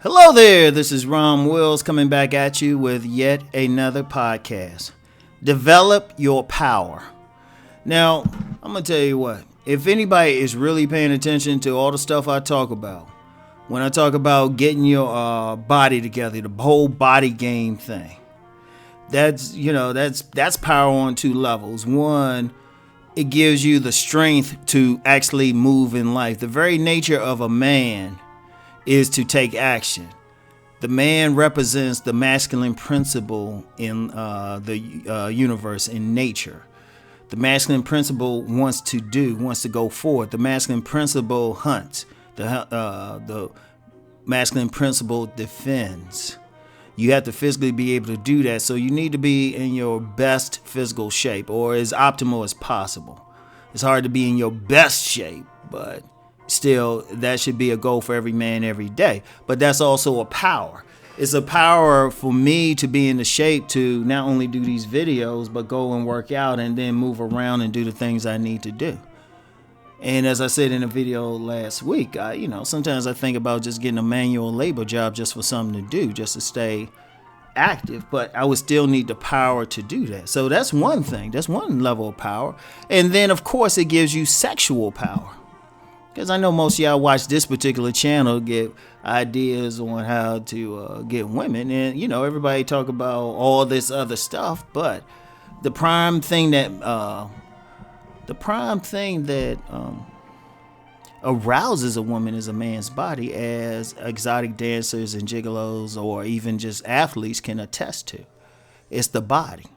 Hello there, this is Rom Wills coming back at you with yet another podcast. Develop your power. Now, I'm going to tell you what, if anybody is really paying attention to all the stuff I talk about, when I talk about getting your body together, the whole body game thing, that's power on two levels. One, it gives you the strength to actually move in life. The very nature of a man is to take action. The man represents the masculine principle in the universe, in nature. The masculine principle wants to go forward. The masculine principle hunts. The masculine principle defends. You have to physically be able to do that. So you need to be in your best physical shape, or as optimal as possible. It's hard to be in your best shape, but still, that should be a goal for every man every day. But that's also a power. It's a power for me to be in the shape to not only do these videos, but go and work out and then move around and do the things I need to do. And as I said in a video last week, sometimes I think about just getting a manual labor job just for something to do, just to stay active, but I would still need the power to do that. So that's one thing. That's one level of power. And then, of course, it gives you sexual power. Because I know most of y'all watch this particular channel get ideas on how to get women. And, everybody talk about all this other stuff. But the prime thing that arouses a woman is a man's body, as exotic dancers and gigolos or even just athletes can attest to. It's the body.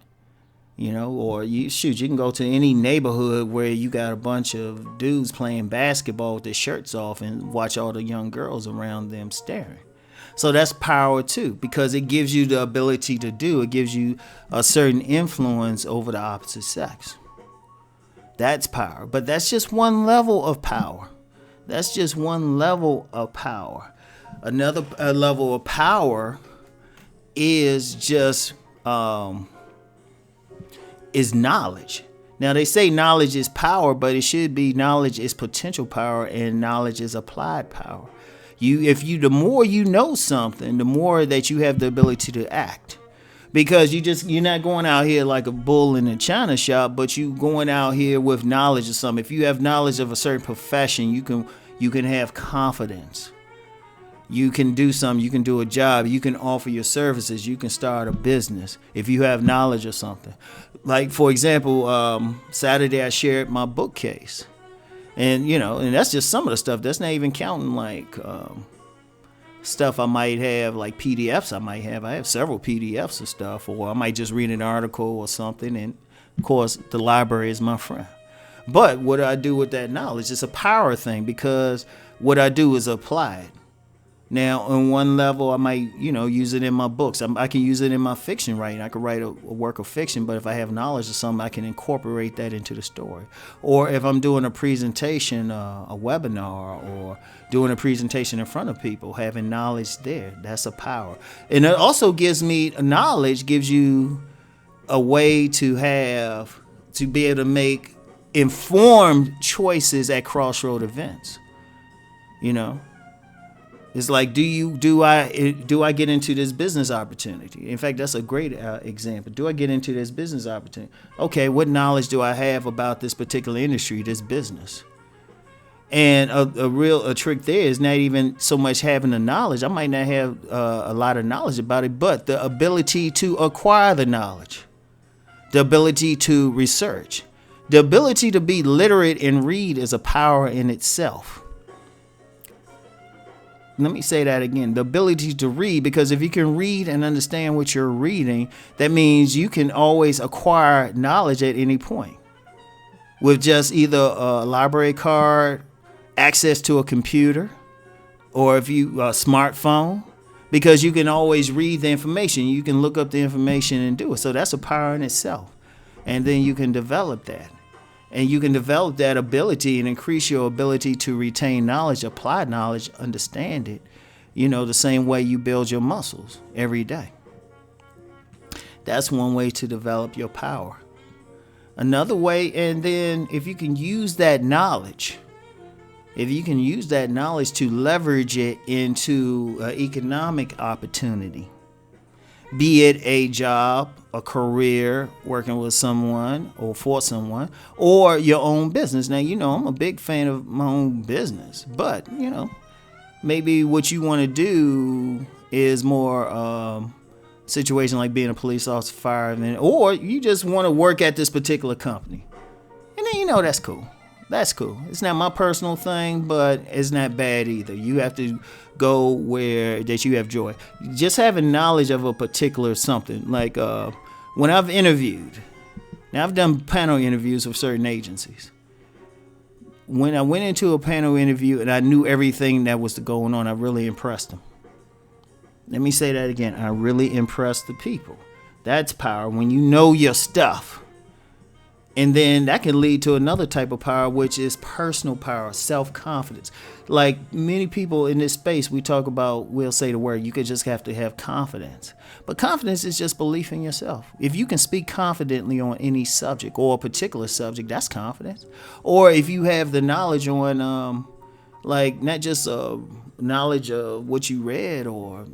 Or you can go to any neighborhood where you got a bunch of dudes playing basketball with their shirts off and watch all the young girls around them staring. So that's power too, because it gives you the ability to it gives you a certain influence over the opposite sex. That's power, but that's just one level of power. That's just one level of power. Another level of power is just is knowledge. Now they say knowledge is power, but it should be knowledge is potential power and knowledge is applied power. The more you know something, the more that you have the ability to act. Because you're not going out here like a bull in a china shop, but you going out here with knowledge of something. If you have knowledge of a certain profession, you can have confidence. You can do something, you can do a job, you can offer your services, you can start a business if you have knowledge of something. Like, for example, Saturday I shared my bookcase. And, and that's just some of the stuff. That's not even counting like stuff I might have, like PDFs I might have. I have several PDFs of stuff, or I might just read an article or something. And, of course, the library is my friend. But what do I do with that knowledge? It's a power thing, because what I do is apply it. Now, on one level, I might, use it in my books. I can use it in my fiction writing. I could write a work of fiction, but if I have knowledge of something, I can incorporate that into the story. Or if I'm doing a presentation, a webinar, or doing a presentation in front of people, having knowledge there, that's a power. And it also gives you a way to be able to make informed choices at crossroad events. It's like, do I get into this business opportunity? In fact, that's a great example. Do I get into this business opportunity? Okay, what knowledge do I have about this particular industry, this business? And a trick there is not even so much having the knowledge. I might not have a lot of knowledge about it, but the ability to acquire the knowledge, the ability to research, the ability to be literate and read is a power in itself. Let me say that again. The ability to read, because if you can read and understand what you're reading, that means you can always acquire knowledge at any point with just either a library card, access to a computer, or if you a smartphone, because you can always read the information. You can look up the information and do it. So that's a power in itself. And then you can develop that. And you can develop that ability and increase your ability to retain knowledge, apply knowledge, understand it, the same way you build your muscles every day. That's one way to develop your power. Another way, and then if you can use that knowledge if you can use that knowledge to leverage it into economic opportunity, be it a job, a career, working with someone or for someone, or your own business. Now, I'm a big fan of my own business, but, maybe what you want to do is more situation like being a police officer, fireman, or you just want to work at this particular company. And then, that's cool. That's cool. It's not my personal thing, but it's not bad either. You have to go where that you have joy. Just having knowledge of a particular something. Like when I've interviewed, now I've done panel interviews with certain agencies. When I went into a panel interview and I knew everything that was going on, I really impressed them. Let me say that again. I really impressed the people. That's power when you know your stuff. And then that can lead to another type of power, which is personal power, self-confidence. Like many people in this space, we'll say the word, you could just have to have confidence. But confidence is just belief in yourself. If you can speak confidently on any subject or a particular subject, that's confidence. Or if you have the knowledge on, not just knowledge of what you read or,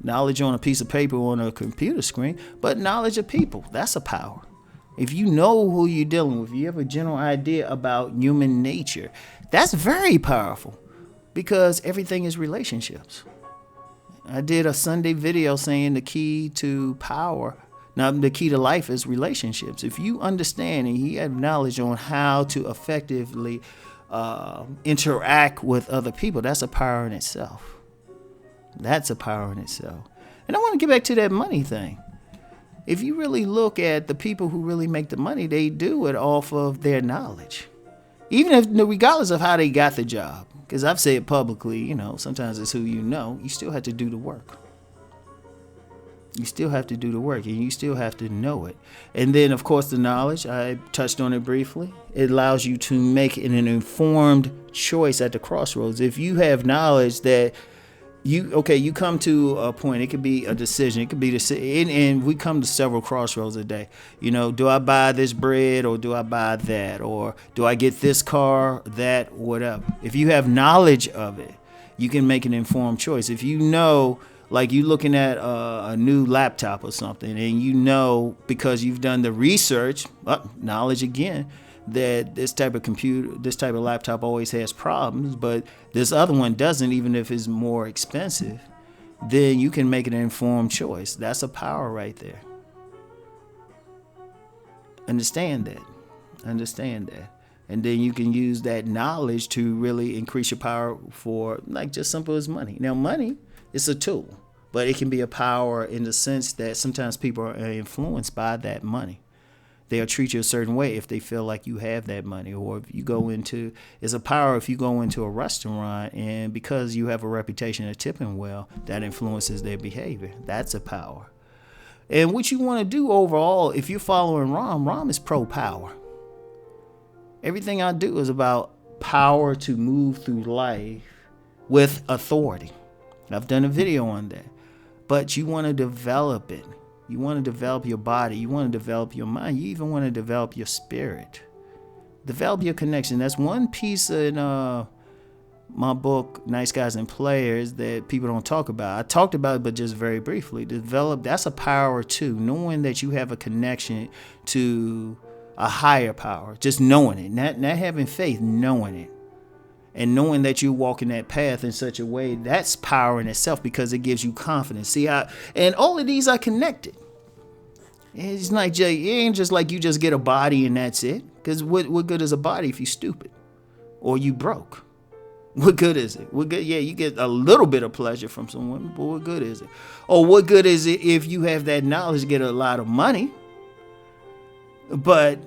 knowledge on a piece of paper or on a computer screen, but knowledge of people, that's a power. If you know who you're dealing with, you have a general idea about human nature, that's very powerful because everything is relationships. I did a Sunday video saying the key to power, now the key to life is relationships. If you understand and you have knowledge on how to effectively interact with other people, that's a power in itself. That's a power in itself. And I want to get back to that money thing. If you really look at the people who really make the money, they do it off of their knowledge. Even if, regardless of how they got the job. Because I've said publicly, sometimes it's who you still have to do the work. You still have to do the work and you still have to know it. And then, of course, the knowledge, I touched on it briefly. It allows you to make an informed choice at the crossroads. If you have knowledge that you come to a point, it could be a decision, it could be and we come to several crossroads a day. Do I buy this bread or do I buy that? Or do I get this car, that, whatever? If you have knowledge of it, you can make an informed choice. If like you're looking at a new laptop or something, and because you've done the research, knowledge again, that this type of laptop always has problems, but this other one doesn't, even if it's more expensive, then you can make an informed choice. That's a power right there. Understand that. And then you can use that knowledge to really increase your power for just simple as money. Now, money is a tool, but it can be a power in the sense that sometimes people are influenced by that money. They'll treat you a certain way if they feel like you have that money. Or if you go into, it's a power if you go into a restaurant and because you have a reputation of tipping well, that influences their behavior. That's a power. And what you want to do overall, if you're following Rom is pro-power. Everything I do is about power to move through life with authority. I've done a video on that. But you want to develop it. You want to develop your body. You want to develop your mind. You even want to develop your spirit. Develop your connection. That's one piece in my book, Nice Guys and Players, that people don't talk about. I talked about it, but just very briefly. That's a power too. Knowing that you have a connection to a higher power. Just knowing it. Not having faith, knowing it. And knowing that you're walking that path in such a way, that's power in itself because it gives you confidence. See how, and all of these are connected. It's not just, it ain't just like you just get a body and that's it. Because what good is a body if you stupid or you broke? What good is it? What good? Yeah, you get a little bit of pleasure from some women, but what good is it? Or what good is it if you have that knowledge, get a lot of money, but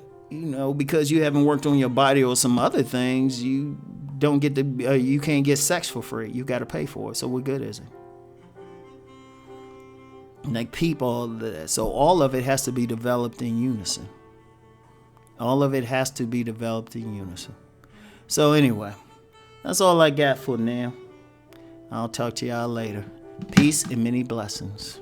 because you haven't worked on your body or some other things, you don't get you can't get sex for free. You got to pay for it. So what good is it? Like people, so all of it has to be developed in unison. All of it has to be developed in unison. So anyway, that's all I got for now. I'll talk to y'all later. Peace and many blessings.